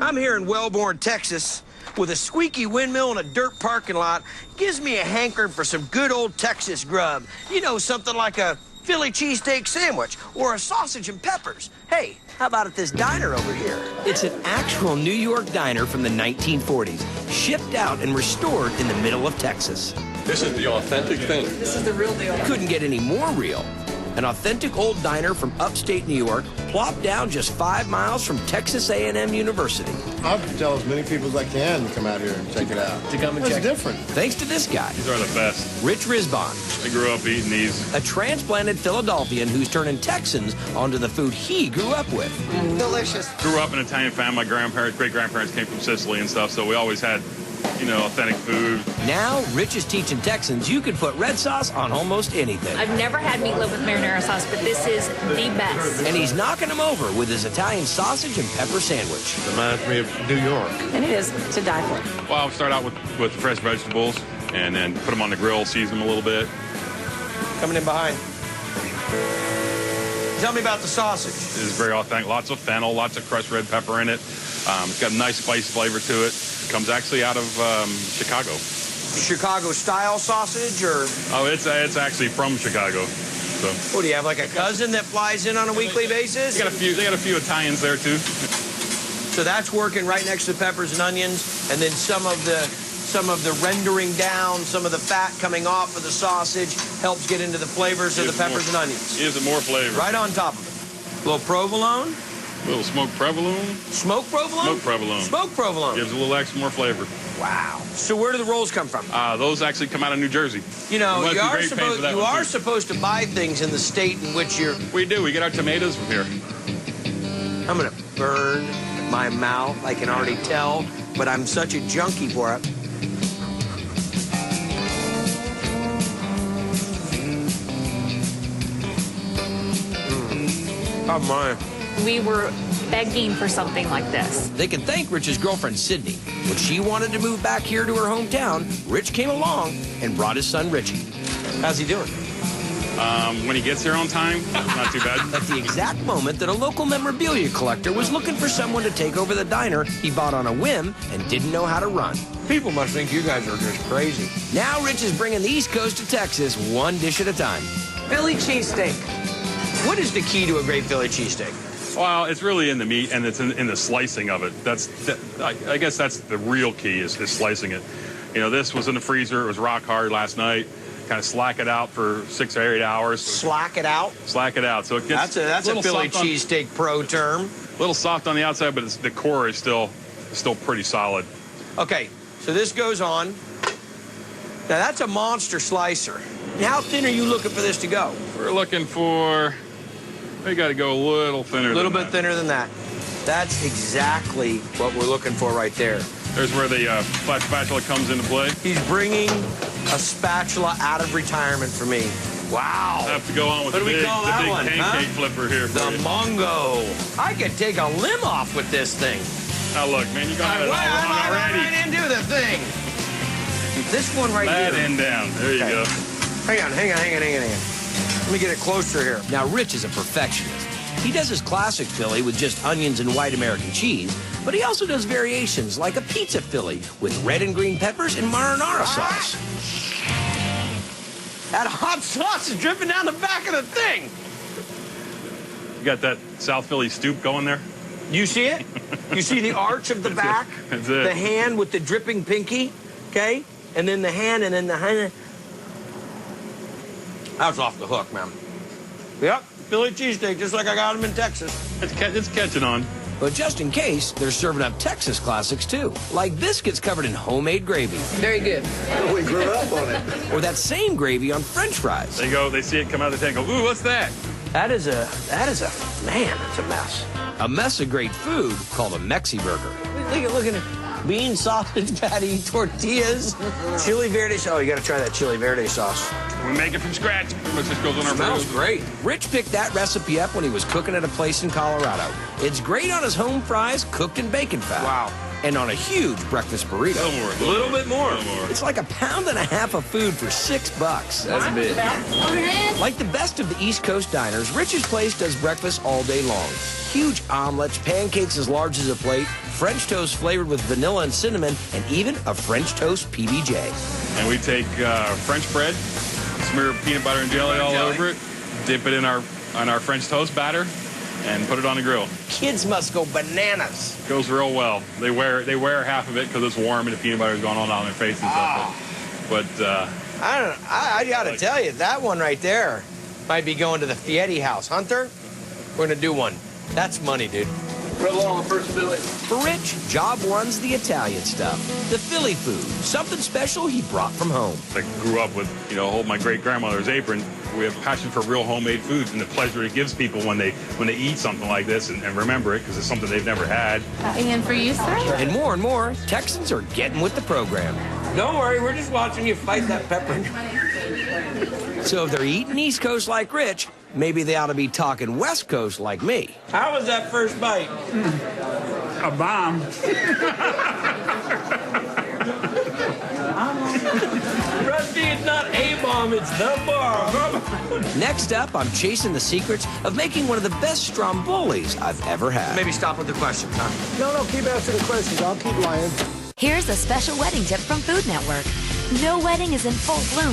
I'm here in Wellborn, Texas, with a squeaky windmill and a dirt parking lot. Gives me a hankering for some good old Texas grub. You know, something like a Philly cheesesteak sandwich or a sausage and peppers. Hey, how about at this diner over here? It's an actual New York diner from the 1940s, shipped out and restored in the middle of Texas. This is the authentic thing. This is the real deal. Couldn't get any more real. An authentic old diner from upstate New York, plopped down just 5 miles from Texas A&M University. I'll tell as many people as I can to come out here and check it out. To come and check it. It's different. Thanks to this guy. These are the best. Rich Risbon. I grew up eating these. A transplanted Philadelphian who's turning Texans onto the food he grew up with. Delicious. Grew up in an Italian family. My grandparents, great-grandparents came from Sicily and stuff, so we always had, you know, authentic food. Now, Rich is teaching Texans you can put red sauce on almost anything. I've never had meatloaf with marinara sauce, but this is the best. And he's knocking them over with his Italian sausage and pepper sandwich. Reminds me of New York. And it is to die for. Well, I'll start out with fresh vegetables and then put them on the grill, season them a little bit. Coming in behind. Tell me about the sausage. It is very authentic. Lots of fennel, lots of crushed red pepper in it. It's got a nice spice flavor to it. It comes actually out of Chicago. Chicago-style sausage, or? Oh, it's actually from Chicago. So. What, do you have like a cousin that flies in on a weekly basis? They got a few Italians there, too. So that's working right next to the peppers and onions, and then some of the rendering down, some of the fat coming off of the sausage helps get into the flavors of the peppers and onions. Gives it more flavor. Right on top of it. A little provolone. A little smoked provolone. Smoked provolone? Smoked provolone. Smoked provolone. Gives a little extra more flavor. Wow. So where do the rolls come from? Those actually come out of New Jersey. You know, you are supposed to buy things in the state in which you're... We do. We get our tomatoes from here. I'm going to burn my mouth. I can already tell, but I'm such a junkie for it. Oh, my. We were begging for something like this. They can thank Rich's girlfriend, Sydney. When she wanted to move back here to her hometown, Rich came along and brought his son, Richie. How's he doing? When he gets here on time, not too bad. At the exact moment that a local memorabilia collector was looking for someone to take over the diner he bought on a whim and didn't know how to run. People must think you guys are just crazy. Now Rich is bringing the East Coast to Texas one dish at a time. Philly cheesesteak. What is the key to a great Philly cheesesteak? Well, it's really in the meat, and it's in the slicing of it. I guess that's the real key is slicing it. You know, this was in the freezer. It was rock hard last night. Kind of slack it out for 6 or 8 hours. Slack it out? Slack it out. So it gets that's a Philly cheesesteak pro term. A little soft on the outside, but the core is still pretty solid. Okay, so this goes on. Now, that's a monster slicer. How thin are you looking for this to go? We're looking for... We got to go a little thinner. A little bit thinner than that. That's exactly what we're looking for right there. There's where the flat spatula comes into play. He's bringing a spatula out of retirement for me. Wow. I have to go on with the big pancake flipper here for the Mongo. I could take a limb off with this thing. Now look, man, you got it all on already. Right into the thing. This one right here. That end down. There you go. Hang on. Let me get it closer here. Now, Rich is a perfectionist. He does his classic Philly with just onions and white American cheese, but he also does variations like a pizza Philly with red and green peppers and marinara sauce. That hot sauce is dripping down the back of the thing. You got that South Philly stoop going there? You see it? You see the arch of the back? That's it. The hand with the dripping pinky, okay? And then the hand, and then the hand. That's off the hook, man. Yep, Philly cheesesteak, just like I got them in Texas. It's catching on. But just in case, they're serving up Texas classics, too. Like biscuits covered in homemade gravy. Very good. We grew up on it. Or that same gravy on French fries. They see it come out of the tank, go, ooh, what's that? Man, it's a mess. A mess of great food called a Mexi burger. Look at it. Bean, sausage patty, tortillas, chili verde. Oh, you got to try that chili verde sauce. We make it from scratch. It just goes on our Smells burgers. great. Rich picked that recipe up when he was cooking at a place in Colorado. It's great on his home fries cooked in bacon fat. Wow. And on a huge breakfast burrito. A little bit more. It's like 1.5 pounds of food for $6. That's a bit. Like the best of the East Coast diners, Rich's Place does breakfast all day long. Huge omelets, pancakes as large as a plate, French toast flavored with vanilla and cinnamon, and even a French toast PBJ. And we take French bread, smear peanut butter and jelly all over it, dip it in our French toast batter, and put it on the grill. Kids must go bananas. Goes real well. They wear half of it because it's warm and the peanut butter's going on down their face and stuff. But I gotta tell you, that one right there might be going to the Fietti house. Hunter, we're gonna do one. That's money, dude. Put it on the first Philly. For Rich, job one's the Italian stuff. The Philly food, something special he brought from home. I grew up with, holding my great-grandmother's apron. We have a passion for real homemade foods and the pleasure it gives people when they eat something like this and remember it because it's something they've never had. And for you, sir? And more, Texans are getting with the program. Don't worry, we're just watching you fight that pepper. So if they're eating East Coast like Rich, maybe they ought to be talking West Coast like me. How was that first bite? A bomb. Rusty, it's not a bomb, it's the bomb. Next up, I'm chasing the secrets of making one of the best strombolis I've ever had. Maybe stop with the questions, huh? No, keep asking the questions. I'll keep lying. Here's a special wedding tip from Food Network. No wedding is in full bloom